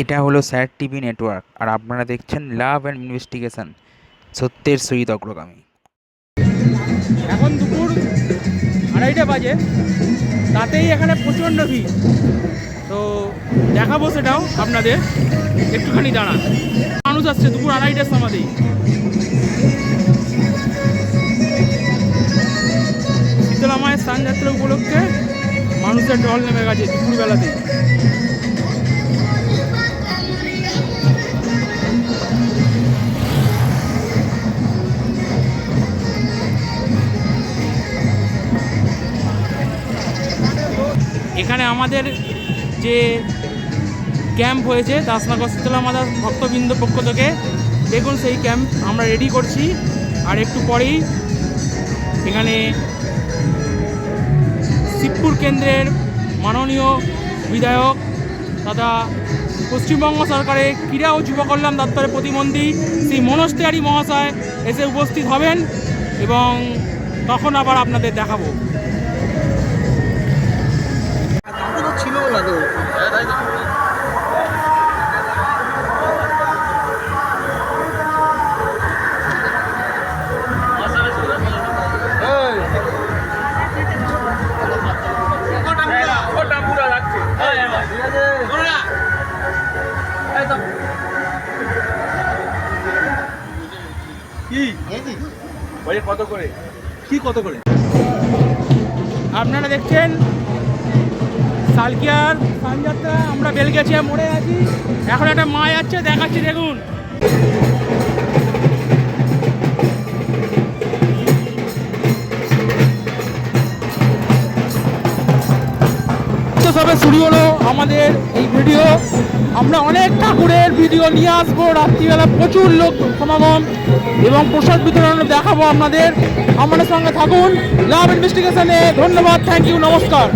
এটা হলো sir TV network, আর আপনারা দেখছেন লাভ অ্যান্ড ইনভেস্টিগেশন, সত্যের সহিত অগ্রগামী। এখন দুপুর 2:30 বাজে, তাতেই এখানে প্রচণ্ড ভিড়। তো দেখাবো সেটাও আপনাদের, একটুখানি দাঁড়ান। মানুষ আসছে দুপুর 2:30টার সময়তেই। শীতলা মায়ের স্নানযাত্রা উপলক্ষে মানুষের ঢল নেমে গেছে দুপুরবেলাতেই। এখানে আমাদের যে ক্যাম্প হয়েছে দাসনগর শীতলা মাতা ভক্তবৃন্দ পক্ষ থেকে, দেখুন সেই ক্যাম্প আমরা রেডি করছি। আর একটু পরেই এখানে শিবপুর কেন্দ্রের মাননীয় বিধায়ক তথা পশ্চিমবঙ্গ সরকারের ক্রীড়া ও যুব কল্যাণ দপ্তরের প্রতিমন্ত্রী শ্রী মনোজ তিওয়ারি মহাশয় এসে উপস্থিত হবেন এবং তখন আবার আপনাদের দেখাবো। ছিল না তো কত করে কত করে আপনারা দেখছেন সালকিয়ার স্নানযাত্রা। আমরা বেলগাছিয়া মোড়ে আছি, এখন একটা মা যাচ্ছে, দেখাচ্ছি দেখুন। তো সবে শুরু হলো আমাদের এই ভিডিও। আমরা অনেক ঠাকুরের ভিডিও নিয়ে আসবো, রাত্রিবেলা প্রচুর লোক সমাগম এবং প্রসাদ বিতরণ দেখাবো আপনাদের। আমাদের সঙ্গে থাকুন লাভ ইনভেস্টিগেশনে। ধন্যবাদ, থ্যাংক ইউ, নমস্কার।